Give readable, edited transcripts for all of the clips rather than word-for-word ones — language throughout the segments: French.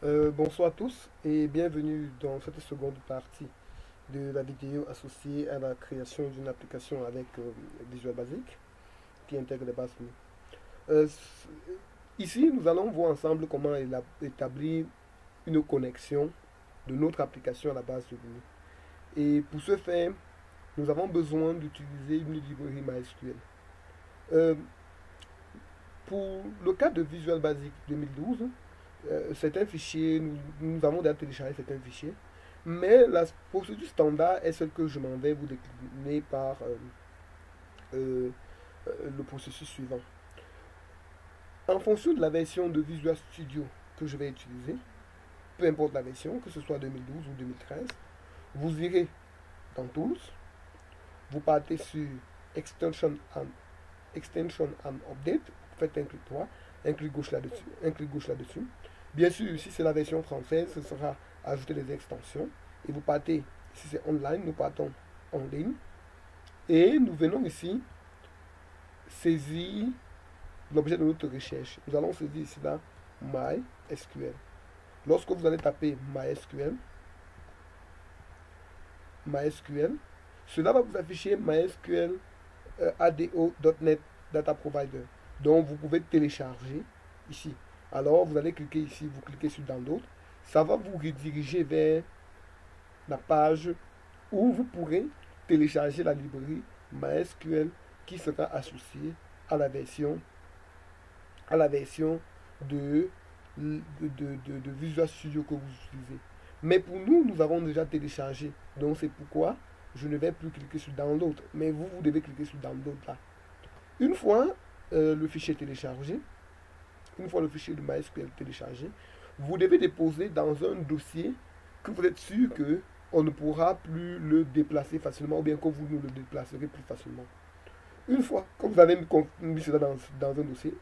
Bonsoir à tous et bienvenue dans cette seconde partie de la vidéo associée à la création d'une application avec Visual Basic qui intègre les bases de données. Ici, nous allons voir ensemble comment établir une connexion de notre application à la base de données. Et pour ce faire, nous avons besoin d'utiliser une librairie MySQL. Euh, pour le cas de Visual Basic 2012, c'est un fichier, nous avons déjà téléchargé certains fichiers, mais la procédure standard est celle que je m'en vais vous décliner par euh, le processus suivant. En fonction de la version de Visual Studio que je vais utiliser, peu importe la version, que ce soit 2012 ou 2013, vous irez dans Tools, vous partez sur Extension and Update, vous faites un clic droit, un clic gauche là-dessus. Bien sûr, si c'est la version française, ce sera ajouter des extensions. Et vous partez, si c'est online, nous partons en ligne. Et nous venons ici saisir l'objet de notre recherche. Nous allons saisir ici là MySQL. Lorsque vous allez taper MySQL, cela va vous afficher MySQL ADO.NET Data Provider. Donc vous pouvez télécharger ici. Alors vous allez cliquer ici, vous cliquez sur Download. Ça va vous rediriger vers la page où vous pourrez télécharger la librairie MySQL qui sera associée à la version de Visual Studio que vous utilisez. Mais pour nous, nous avons déjà téléchargé. Donc c'est pourquoi je ne vais plus cliquer sur Download. Mais vous devez cliquer sur Download là. Une fois le fichier téléchargé, une fois le fichier de MySQL téléchargé, vous devez déposer dans un dossier que vous êtes sûr que on ne pourra plus le déplacer facilement ou bien que vous nous le déplacerez plus facilement. Une fois que vous avez mis cela dans un dossier,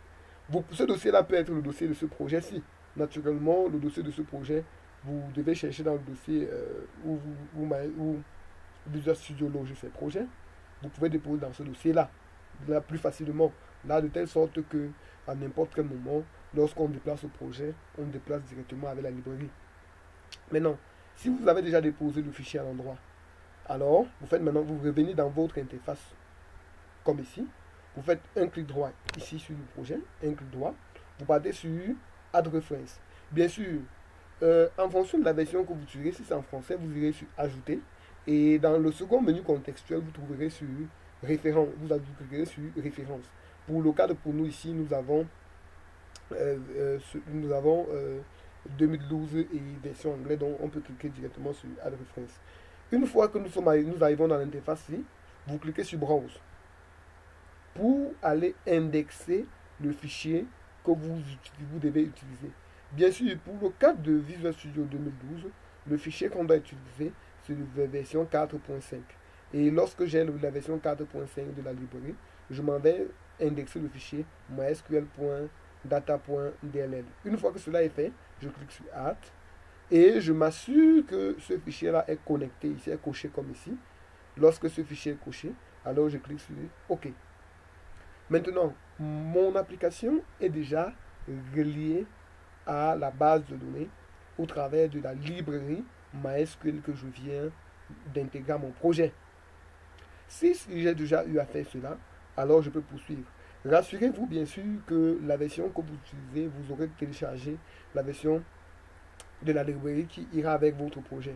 ce dossier-là peut être le dossier de ce projet-ci. Naturellement, le dossier de ce projet, vous devez chercher dans le dossier où Visual Studio loge ses projets. Vous pouvez déposer dans ce dossier-là, là plus facilement, là de telle sorte que à n'importe quel moment, lorsqu'on déplace le projet, on déplace directement avec la librairie. Maintenant, si vous avez déjà déposé le fichier à l'endroit, alors vous faites maintenant, vous revenez dans votre interface, comme ici, vous faites un clic droit ici sur le projet, un clic droit, vous partez sur Add Reference. Bien sûr, en fonction de la version que vous utilisez, si c'est en français, vous irez sur Ajouter, et dans le second menu contextuel, vous trouverez sur Référence, vous cliquerez sur Référence. Pour le cadre, pour nous ici, nous avons 2012 et version anglaise, donc on peut cliquer directement sur Add Reference. Une fois que nous arrivons dans l'interface ici, vous cliquez sur Browse pour aller indexer le fichier que vous devez utiliser. Bien sûr, pour le cas de Visual Studio 2012, le fichier qu'on doit utiliser, c'est la version 4.5. Et lorsque j'ai la version 4.5 de la librairie, je m'en vais indexer le fichier mysql.data.dll. Une fois que cela est fait, je clique sur Add et je m'assure que ce fichier-là est connecté ici, est coché comme ici. Lorsque ce fichier est coché, alors je clique sur OK. Maintenant, mon application est déjà reliée à la base de données au travers de la librairie MySQL que je viens d'intégrer à mon projet. Si j'ai déjà eu à faire cela, alors je peux poursuivre. Rassurez-vous bien sûr que la version que vous utilisez, vous aurez téléchargé la version de la librairie qui ira avec votre projet.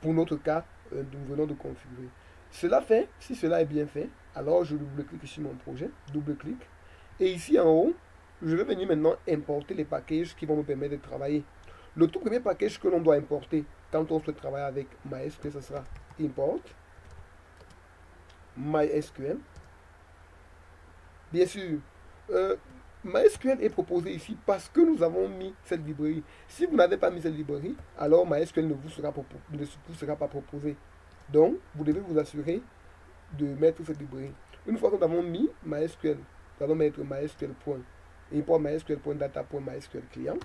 Pour notre cas, nous venons de configurer. Cela fait, si cela est bien fait, alors je double-clique sur mon projet, double-clic, et ici en haut, je vais venir maintenant importer les packages qui vont me permettre de travailler. Le tout premier package que l'on doit importer quand on souhaite travailler avec MySQL, ce sera import MySQL. Bien sûr, MySQL est proposé ici parce que nous avons mis cette librairie. Si vous n'avez pas mis cette librairie, alors MySQL ne vous sera pas proposé. Donc, vous devez vous assurer de mettre cette librairie. Une fois que nous avons mis MySQL, nous allons mettre import mysql.data.mysql client.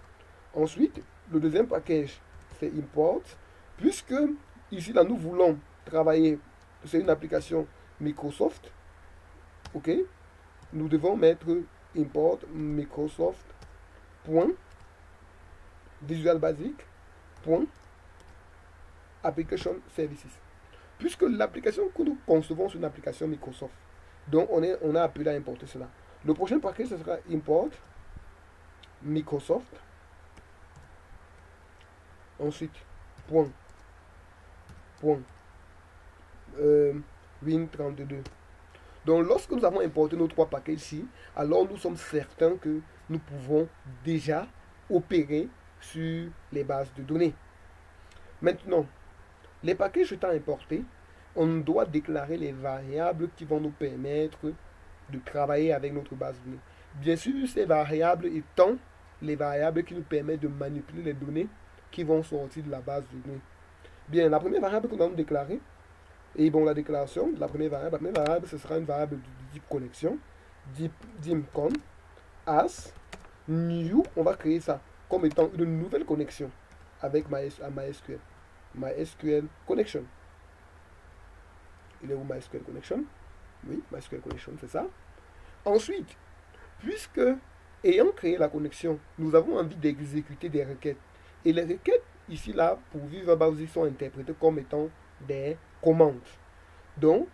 Ensuite, le deuxième package, c'est import. Puisque ici, là, nous voulons travailler, c'est une application Microsoft. OK? Nous devons mettre import Microsoft. Visual Basic, point, Application Services. Puisque l'application que nous concevons, c'est une application Microsoft. Donc, on a appelé à importer cela. Le prochain paquet, ce sera import Microsoft. Ensuite, point Win32. Donc, lorsque nous avons importé nos trois paquets ici, alors nous sommes certains que nous pouvons déjà opérer sur les bases de données. Maintenant, les paquets étant importés, on doit déclarer les variables qui vont nous permettre de travailler avec notre base de données. Bien sûr, ces variables étant les variables qui nous permettent de manipuler les données qui vont sortir de la base de données. Bien, la première variable que nous allons déclarer, et bon, la déclaration de la première variable, ce sera une variable de type connexion, dimcon, as, new, on va créer ça comme étant une nouvelle connexion avec MySQL. MySQL Connection. Il est où MySQL Connection? Oui, MySQL Connection, c'est ça. Ensuite, puisque, ayant créé la connexion, nous avons envie d'exécuter des requêtes. Et les requêtes, ici, là, pour Visual Basic, sont interprétées comme étant des commandes. Donc,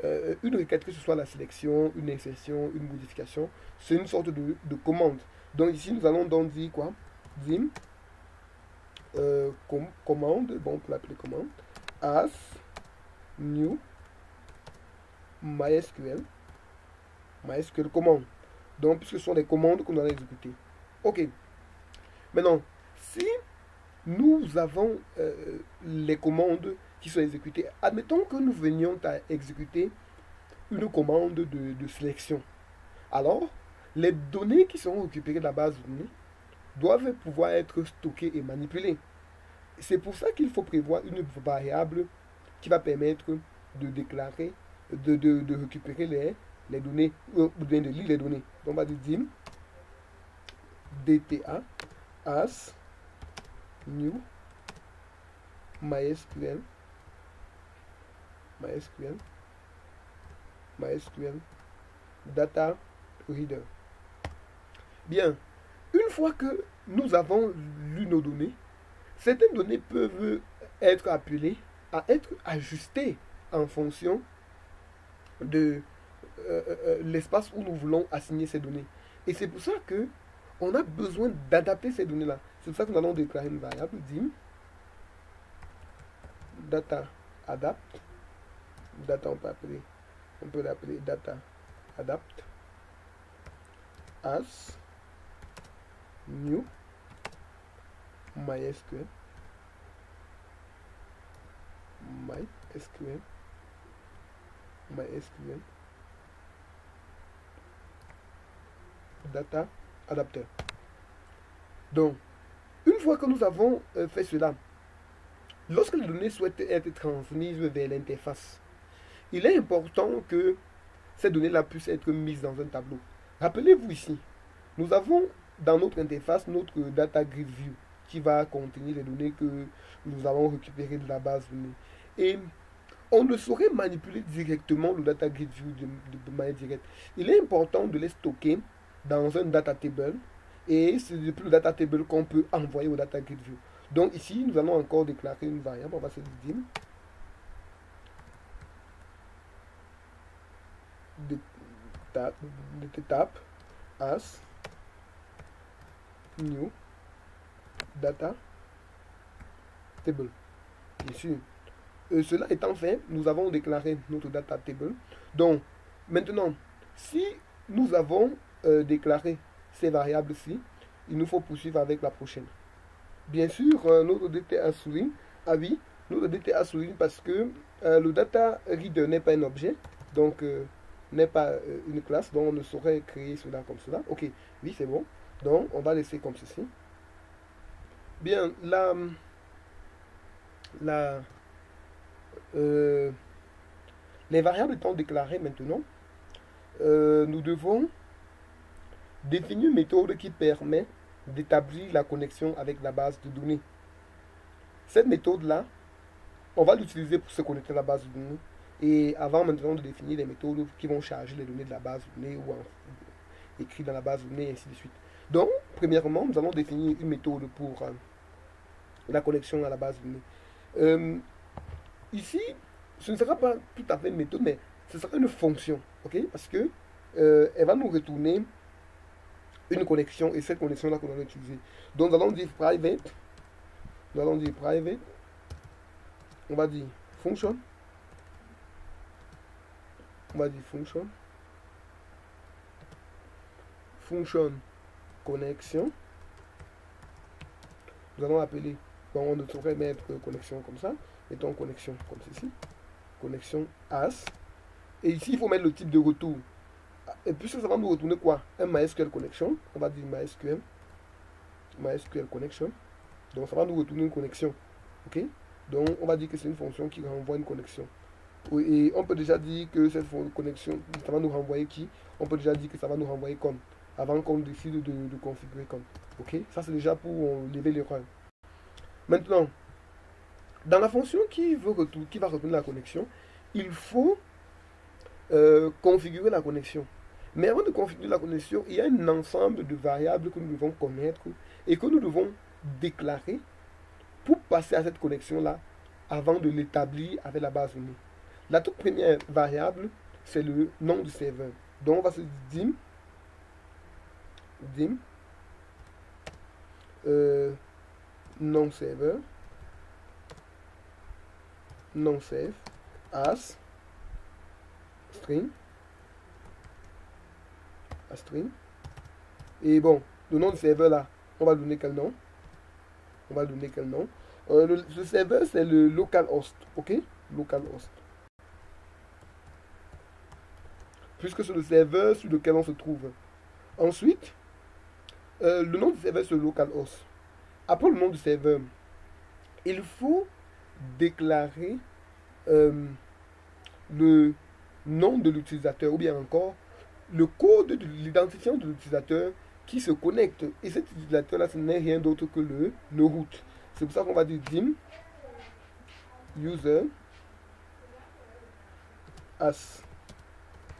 une requête, que ce soit la sélection, une insertion, une modification, c'est une sorte de commande. Donc, ici, nous allons donc dire quoi? Dim, commande, bon, on peut l'appeler commande, as, new, MySQL commande. Donc, puisque ce sont des commandes qu'on allait exécuter. Ok. Maintenant, si nous avons les commandes qui sont exécutées, admettons que nous venions à exécuter une commande de sélection. Alors, les données qui seront récupérées de la base de données doivent pouvoir être stockées et manipulées. C'est pour ça qu'il faut prévoir une variable qui va permettre de déclarer, de récupérer les données, ou bien de lire les données. Donc on va dire dim dta as new MySQL data reader. Bien, une fois que nous avons lu nos données, certaines données peuvent être appelées à être ajustées en fonction de l'espace où nous voulons assigner ces données. Et c'est pour ça que on a besoin d'adapter ces données-là. C'est pour ça que nous allons déclarer une variable dim data adapt. Data, on peut l'appeler data adapt as new MySQL data adapter. Donc, une fois que nous avons fait cela, lorsque les données souhaitent être transmises vers l'interface, il est important que ces données-là puissent être mises dans un tableau. Rappelez-vous ici, nous avons dans notre interface notre data grid view qui va contenir les données que nous avons récupérées de la base de données. Et on ne saurait manipuler directement le data grid view de manière directe. Il est important de les stocker dans un data table, et c'est depuis le data table qu'on peut envoyer au data grid view. Donc ici, nous allons encore déclarer une variable. On va se dire de tap as new data table. Bien sûr. Cela étant fait, nous avons déclaré notre data table. Donc, maintenant, si nous avons déclaré ces variables-ci, il nous faut poursuivre avec la prochaine. Bien sûr, notre DTA souligne, ah oui, notre DTA souligne parce que le data reader n'est pas un objet, donc n'est pas une classe, donc on ne saurait créer cela comme cela. Ok, oui, c'est bon. Donc, on va laisser comme ceci. Bien, les variables étant déclarées maintenant, nous devons définir une méthode qui permet d'établir la connexion avec la base de données. Cette méthode-là, on va l'utiliser pour se connecter à la base de données. Et avant maintenant de définir les méthodes qui vont charger les données de la base de données ou écrire dans la base de données et ainsi de suite. Donc, premièrement, nous allons définir une méthode pour la connexion à la base de données. Euh, Ici, ce ne sera pas tout à fait une méthode, mais ce sera une fonction, ok? Parce que elle va nous retourner une connexion et cette connexion-là qu'on va utiliser. Donc, nous allons dire private, nous allons dire private, on va dire function, on va dire function connexion. Nous allons appeler, bon, on devrait mettre connexion comme ça, mettons connexion comme ceci, connexion as. Et ici, il faut mettre le type de retour. Et puisque ça va nous retourner quoi? Un MySQL connection. On va dire MySQL connection. Donc ça va nous retourner une connexion. Ok? Donc on va dire que c'est une fonction qui renvoie une connexion. Et on peut déjà dire que cette connexion, ça va nous renvoyer qui? On peut déjà dire que ça va nous renvoyer comme. Avant qu'on décide de configurer comme. Ok? Ça c'est déjà pour lever l'erreur. Maintenant, dans la fonction qui va retourner la connexion, il faut configurer la connexion. Mais avant de configurer la connexion, il y a un ensemble de variables que nous devons connaître et que nous devons déclarer pour passer à cette connexion-là avant de l'établir avec la base de données. La toute première variable, c'est le nom du serveur. Donc on va se dire dim nom serveur, non save, as, string, string. Et bon, le nom du serveur là, on va donner quel nom? On va donner quel nom? Le serveur, c'est le localhost, ok? Localhost. Puisque c'est le serveur sur lequel on se trouve. Ensuite, le nom du serveur, c'est le localhost. Après le nom du serveur, il faut déclarer le nom de l'utilisateur ou bien encore le code de l'identifiant de l'utilisateur qui se connecte. Et cet utilisateur-là, ce n'est rien d'autre que le root. C'est pour ça qu'on va dire dim user as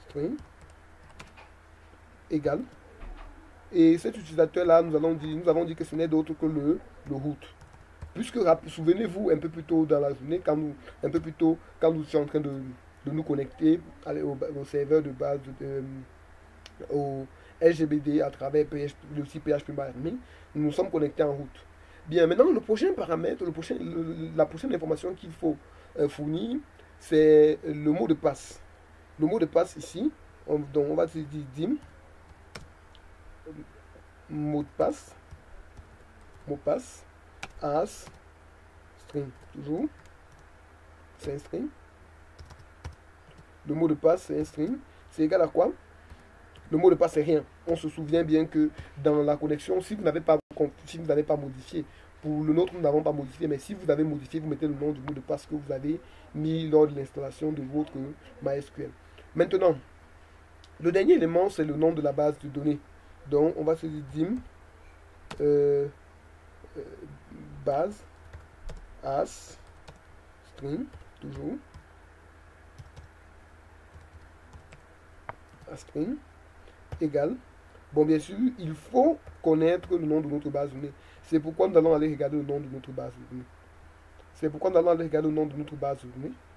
string égal. Et cet utilisateur-là, nous avons dit que ce n'est d'autre que le root. Puisque, souvenez-vous, un peu plus tôt dans la journée, quand nous étions en train de nous connecter au serveur de base, au LGBD à travers le site PHP-Admin, nous nous sommes connectés en route. Bien, maintenant, le prochain paramètre, la prochaine information qu'il faut fournir, c'est le mot de passe. Le mot de passe ici, donc on va dire dim, mot de passe, as, string, toujours, c'est un string. Le mot de passe, c'est un string. C'est égal à quoi? Le mot de passe, c'est rien. On se souvient bien que dans la connexion, si vous n'avez pas modifié, pour le nôtre, nous n'avons pas modifié, mais si vous avez modifié, vous mettez le nom du mot de passe que vous avez mis lors de l'installation de votre MySQL. Maintenant, le dernier élément, c'est le nom de la base de données. Donc, on va se dire dim base as string, toujours, string égal. Bon, bien sûr, il faut connaître le nom de notre base de données. C'est pourquoi nous allons aller regarder le nom de notre base de données.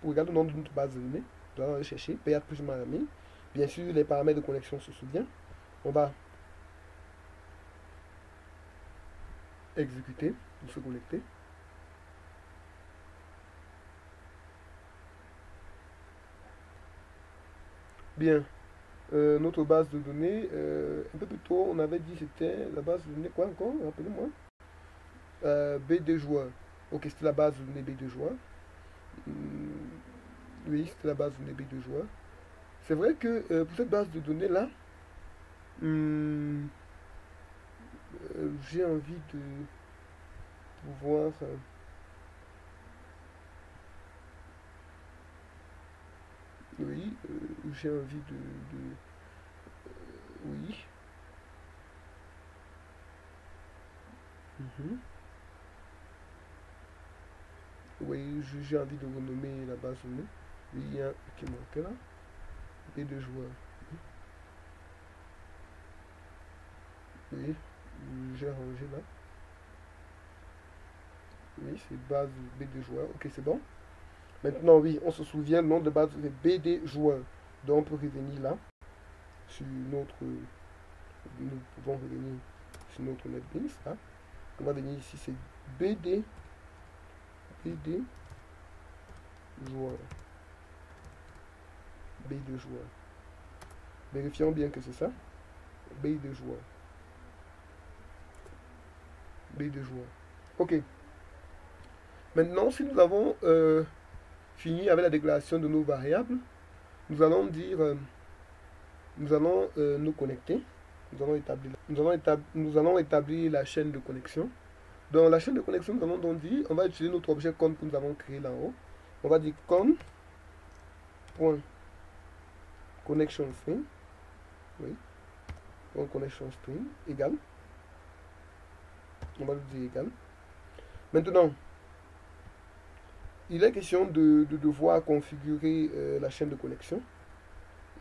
Pour regarder le nom de notre base de données, nous allons aller chercher PHP Miami. Bien sûr, les paramètres de connexion se souviennent. On va exécuter pour se connecter. Bien. Notre base de données, un peu plus tôt, on avait dit que c'était la base de données quoi encore? Rappelez-moi. B2 joueurs. Ok, c'était la base de données B2 joueurs. Oui, c'était la base de données B2 joueurs. C'est vrai que pour cette base de données là, j'ai envie de pouvoir oui, j'ai envie oui. Mhm. Oui, j'ai envie de renommer la base de données. Il y a un qui manque là. B2 joueurs. Oui, j'ai rangé là. oui, c'est base BD joueur. Ok, c'est bon. Maintenant, oui, on se souvient, le nom de base c'est BD joueur. Donc, on peut revenir là, sur notre. Nous pouvons revenir sur notre NetBeans. Là. On va venir ici, c'est BD joueur. BD joueur. Vérifions bien que c'est ça. BD joueur. BD joueur. Ok. Maintenant, si nous avons fini avec la déclaration de nos variables, nous allons dire, nous allons nous connecter. Nous allons établir la chaîne de connexion. Dans la chaîne de connexion, nous allons donc dire, on va utiliser notre objet con que nous avons créé là en haut. On va dire con.connection string. Oui. Connection string égal. On va le dire égal. Maintenant, il est question de devoir configurer la chaîne de connexion.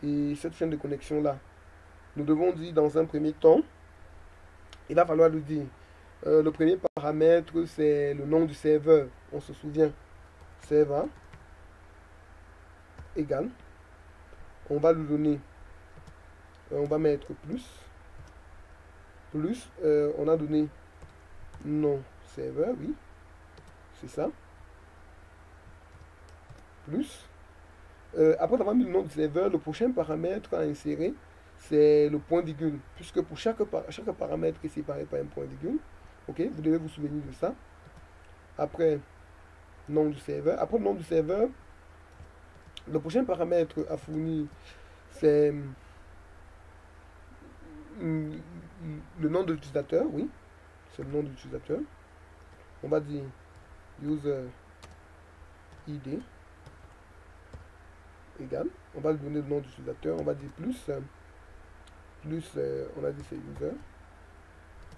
Et cette chaîne de connexion là, nous devons dire dans un premier temps, il va falloir lui dire, le premier paramètre c'est le nom du serveur. On se souvient, serveur égal. On va lui donner, on va mettre plus, on a donné nom serveur, oui, c'est ça, plus. Après avoir mis le nom du serveur, le prochain paramètre à insérer, c'est le point virgule, puisque pour chaque paramètre est séparé par un point virgule. Ok, vous devez vous souvenir de ça. Après, nom du serveur. Après le nom du serveur, le prochain paramètre à fournir, c'est le nom de l'utilisateur, oui. C'est le nom de l'utilisateur. On va dire user ID égal. On va lui donner le nom de l'utilisateur. On va dire plus, on a dit c'est user.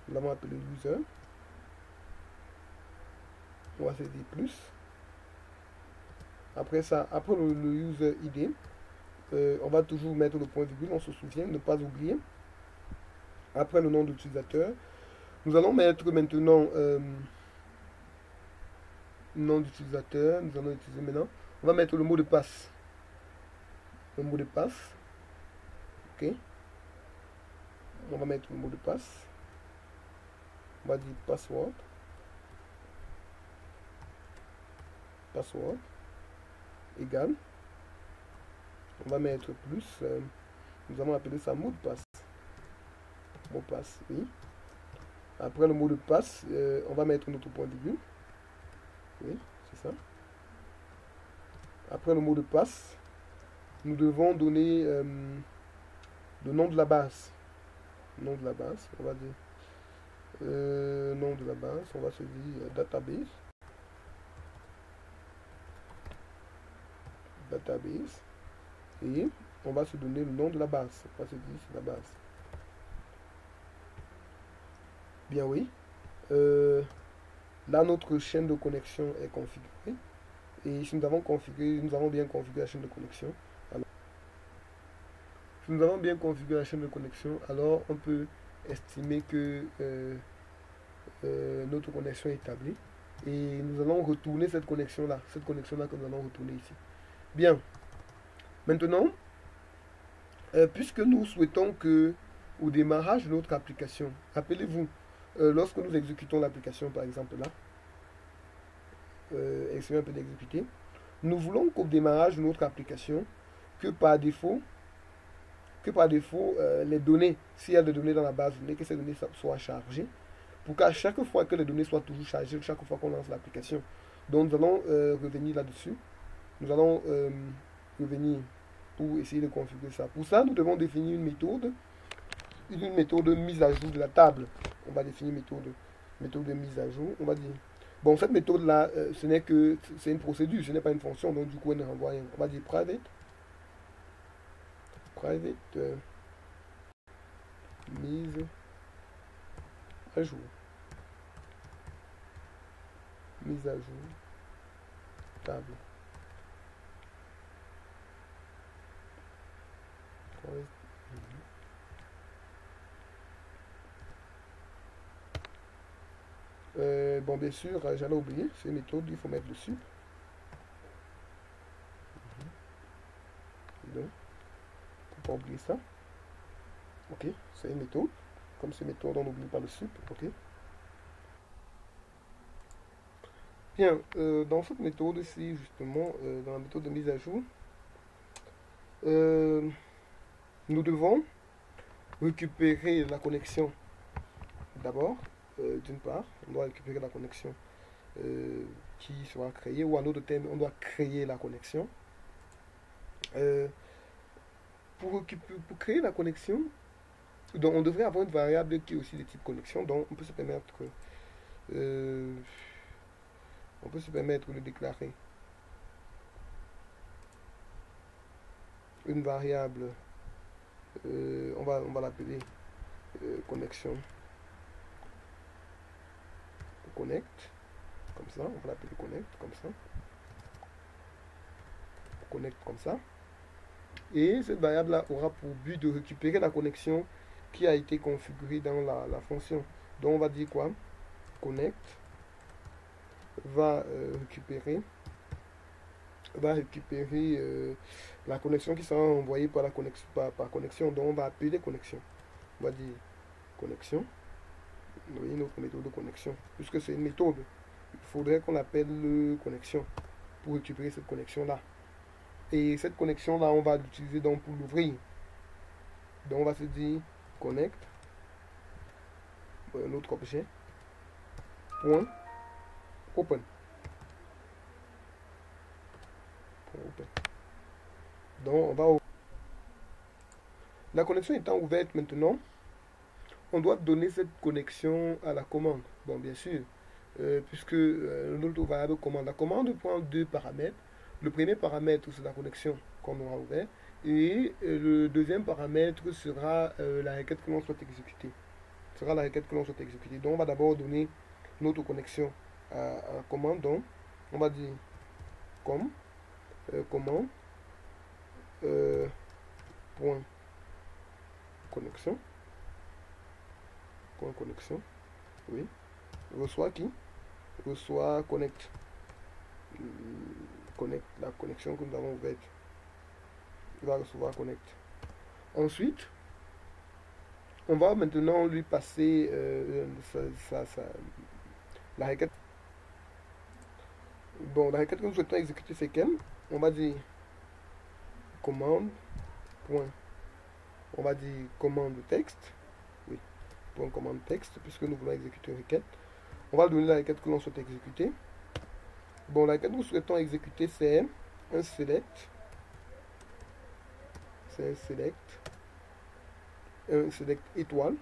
Nous l'avons appelé user. On va se dire plus. Après ça, après le user ID, on va toujours mettre le point virgule, on se souvient, ne pas oublier. Après le nom de l'utilisateur, nous allons mettre maintenant nom d'utilisateur. Nous allons utiliser maintenant. On va mettre le mot de passe. Le mot de passe. Ok. On va mettre le mot de passe. On va dire password. Password égal. On va mettre plus. Nous allons appeler ça mot de passe. Mot de passe, oui. Après le mot de passe, on va mettre notre point virgule. Oui, c'est ça. Après le mot de passe, nous devons donner le nom de la base. Nom de la base, on va dire. Nom de la base, on va se dire database. Database. Et on va se donner le nom de la base. On va se dire c'est la base. Bien oui. Là, notre chaîne de connexion est configurée. Et si nous avons bien configuré la chaîne de connexion. Alors, si nous avons bien configuré la chaîne de connexion, alors on peut estimer que notre connexion est établie. Et nous allons retourner cette connexion-là. Cette connexion-là que nous allons retourner ici. Bien. Maintenant, puisque nous souhaitons que au démarrage de notre application, rappelez-vous, lorsque nous exécutons l'application, par exemple là, essayons un peu d'exécuter, nous voulons qu'au démarrage de notre application, que par défaut, les données, s'il y a des données dans la base de données, que ces données soient chargées, pour qu'à chaque fois que les données soient toujours chargées, chaque fois qu'on lance l'application. Donc nous allons revenir là-dessus. Nous allons revenir pour essayer de configurer ça. Pour ça, nous devons définir une méthode de mise à jour de la table. On va définir une méthode de mise à jour. On va dire, bon, cette méthode-là, c'est une procédure, ce n'est pas une fonction, donc du coup, elle ne renvoie rien. On va dire private mise à jour. Mise à jour table. Bon, bien sûr, j'allais oublier, c'est une méthode, il faut mettre le sup. Donc, faut pas oublier ça. Ok, c'est une méthode. Comme c'est une méthode, on n'oublie pas le sup. Ok. Bien, dans cette méthode-ci, justement, dans la méthode de mise à jour, euh, nous devons récupérer la connexion d'abord. D'une part, on doit récupérer la connexion qui sera créée, ou en d'autres termes, on doit créer la connexion. Euh, pour créer la connexion, donc on devrait avoir une variable qui est aussi de type connexion, donc euh, on peut se permettre de déclarer une variable, on va l'appeler connexion connect, comme ça, on va l'appeler connect, comme ça, connect comme ça, et cette variable là aura pour but de récupérer la connexion qui a été configurée dans la fonction. Donc on va dire quoi? Connect va récupérer la connexion qui sera envoyée par la connexion par connexion. Donc on va appeler connexion. On va dire connexion. Vous voyez notre méthode de connexion. Puisque c'est une méthode, il faudrait qu'on appelle connexion pour récupérer cette connexion là. Et cette connexion là, on va l'utiliser donc pour l'ouvrir. Donc on va se dire connect notre objet point open. Donc on va la connexion étant ouverte maintenant, on doit donner cette connexion à la commande. Bon, bien sûr, puisque notre variable commande. La commande prend deux paramètres. Le premier paramètre, c'est la connexion qu'on aura ouverte. Et le deuxième paramètre sera la requête que l'on souhaite exécuter. Sera la requête que l'on souhaite exécuter. Donc, on va d'abord donner notre connexion à la commande. Donc, on va dire commande point connexion. Point connexion. Oui. Reçoit qui? Reçoit connect. Connect, la connexion que nous avons ouverte. Il va recevoir connect. Ensuite, on va maintenant lui passer la requête. Bon, la requête que nous souhaitons exécuter, c'est quelle? On va dire commande point. On va dire commande texte. Oui, point commande texte, puisque nous voulons exécuter une requête. On va donner la requête que l'on souhaite exécuter. Bon, la requête que nous souhaitons exécuter, c'est un select. C'est un select étoile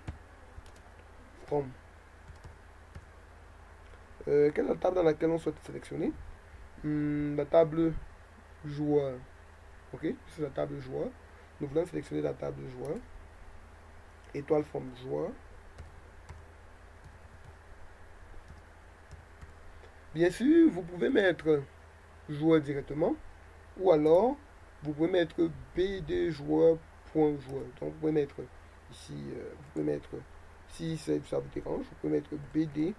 from. Quelle est la table dans laquelle on souhaite sélectionner? La table joueur. Ok, c'est la table joueur. Nous voulons sélectionner la table joueur. Étoile from joueur. Bien sûr, vous pouvez mettre joueur directement, ou alors vous pouvez mettre bd joueur.joueur. Donc vous pouvez mettre ici, vous pouvez mettre, si ça vous dérange, vous pouvez mettre bd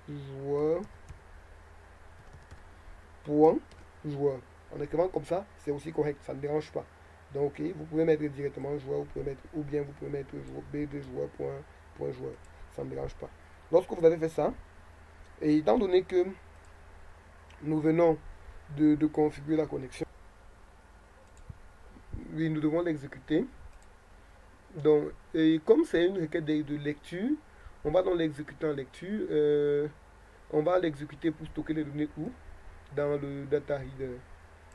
joueur.joueur. En écrivant comme ça, c'est aussi correct, ça ne dérange pas. Donc ok, vous pouvez mettre directement joueur, vous pouvez mettre, ou bien vous pouvez mettre bd joueur.joueur. Ça ne dérange pas. Lorsque vous avez fait ça, et étant donné que nous venons de configurer la connexion, oui, nous devons l'exécuter. Donc, et comme c'est une requête de lecture, on va donc l'exécuter en lecture. On va l'exécuter pour stocker les données où? Dans le data reader.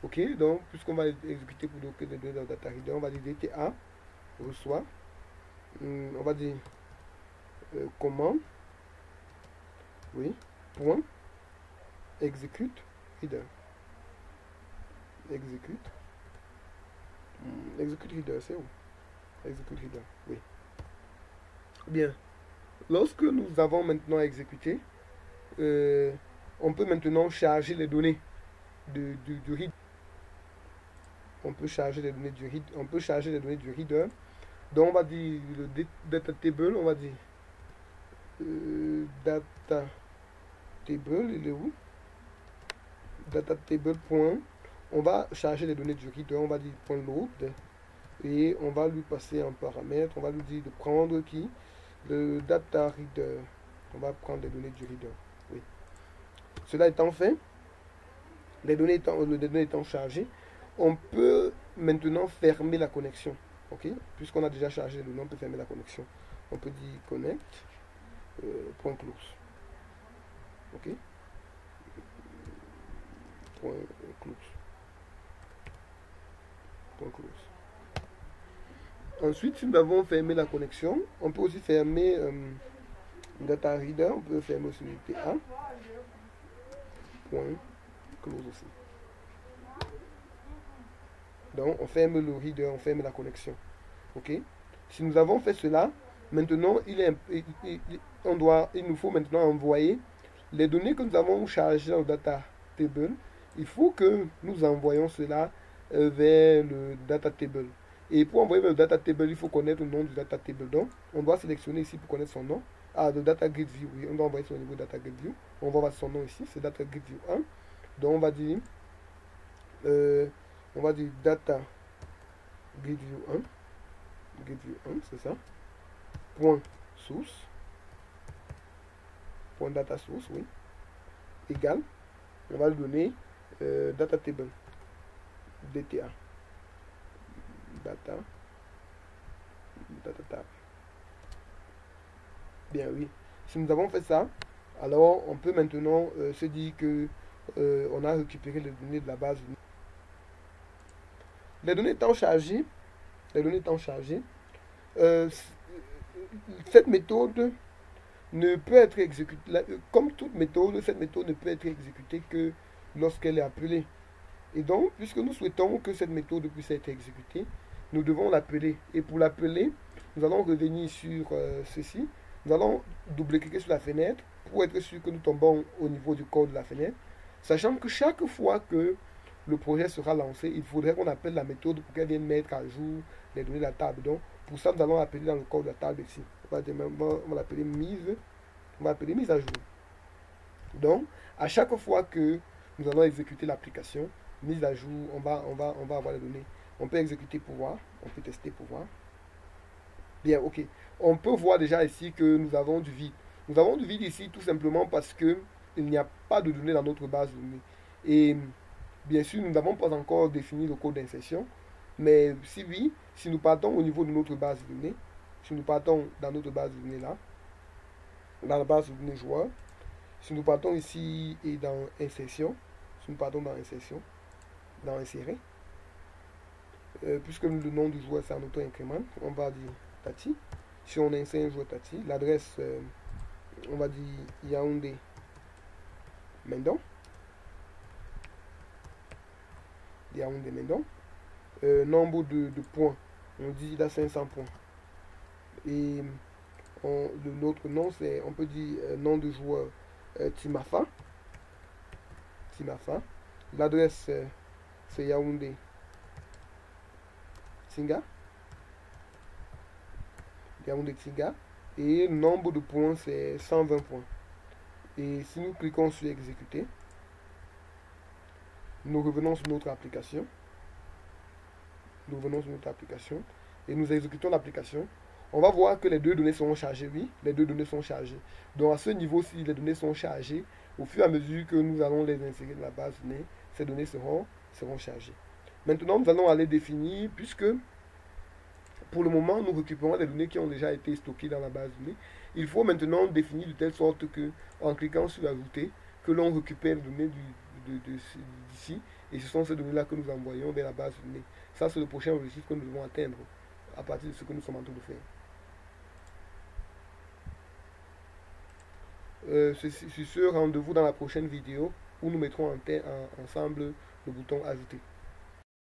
Ok, donc puisqu'on va exécuter pour stocker les données dans le data reader, on va dire DTA reçoit. On va dire commande. Oui, point execute reader. Execute. Execute reader, c'est où? Execute reader, oui. Bien. Lorsque nous avons maintenant exécuté, on peut maintenant charger les données du reader. On peut charger les données du reader. On peut charger les données du reader. Donc on va dire le data table, on va dire data table, il est où? Data table point. On va charger les données du reader, on va dire point load. Et on va lui passer un paramètre, on va lui dire de prendre qui? Le data reader. On va prendre les données du reader. Oui. Cela étant fait, les données étant chargées, on peut maintenant fermer la connexion. Ok? Puisqu'on a déjà chargé les données, on peut fermer la connexion. On peut dire connect, point close. Ok? Point close. Point close. Ensuite, si nous avons fermé la connexion, on peut aussi fermer data reader, on peut fermer aussi le TA. Point close aussi. Donc, on ferme le reader, on ferme la connexion. Ok? Si nous avons fait cela, maintenant, il nous faut maintenant envoyer les données que nous avons chargées dans le data table. Il faut que nous envoyons cela vers le data table. Et pour envoyer vers le data table, il faut connaître le nom du data table. Donc, on doit sélectionner ici pour connaître son nom. Ah, le data grid view, oui, on doit envoyer son niveau data grid view. On va voir son nom ici, c'est data grid view 1. Donc, on va dire data grid view 1. Grid view 1, c'est ça. Point source. Point data source, oui. Égal. On va lui donner data table. DTA. Data table. Bien oui. Si nous avons fait ça, alors on peut maintenant se dire que on a récupéré les données de la base. Les données étant chargées, cette méthode ne peut être exécutée, comme toute méthode, cette méthode ne peut être exécutée que lorsqu'elle est appelée. Et donc, puisque nous souhaitons que cette méthode puisse être exécutée, nous devons l'appeler. Et pour l'appeler, nous allons revenir sur ceci. Nous allons double-cliquer sur la fenêtre pour être sûr que nous tombons au niveau du code de la fenêtre. Sachant que chaque fois que le projet sera lancé, il faudrait qu'on appelle la méthode pour qu'elle vienne mettre à jour les données de la table. Donc, pour ça, nous allons appeler dans le code de la table ici. On va l'appeler mise à jour. Donc, à chaque fois que nous allons exécuter l'application, mise à jour, on va avoir les données. On peut exécuter pour voir, on peut tester pour voir. Bien, ok. On peut voir déjà ici que nous avons du vide. Nous avons du vide ici tout simplement parce que il n'y a pas de données dans notre base de données. Et bien sûr, nous n'avons pas encore défini le code d'insertion. Mais si oui, si nous partons au niveau de notre base de données, si nous partons dans notre base de données là, dans la base de données joueur, si nous partons ici et dans insertion, si nous partons dans insertion, dans insérer, puisque le nom du joueur c'est un auto-incrément, on va dire Tati. Si on insère un joueur Tati, l'adresse, on va dire Yaoundé Mendon. Yaoundé Mendon. Nombre de points, on dit il a 500 points. Et l'autre nom, c'est, on peut dire nom de joueur Timafa. Timafa. L'adresse, c'est Yaoundé Tinga. Yaoundé Tinga. Et le nombre de points, c'est 120 points. Et si nous cliquons sur exécuter, nous revenons sur notre application. Nous venons sur notre application et nous exécutons l'application. On va voir que les deux données sont chargées. Oui, les deux données sont chargées. Donc à ce niveau-ci, les données sont chargées. Au fur et à mesure que nous allons les insérer dans la base de données, ces données seront chargées. Maintenant, nous allons aller définir, puisque pour le moment, nous récupérons les données qui ont déjà été stockées dans la base de données. Il faut maintenant définir de telle sorte que, en cliquant sur ajouter, que l'on récupère les données d'ici. Et ce sont ces données-là que nous envoyons vers la base de données. Ça, c'est le prochain objectif que nous devons atteindre à partir de ce que nous sommes en train de faire. Sur ce, rendez-vous dans la prochaine vidéo où nous mettrons ensemble le bouton ajouter.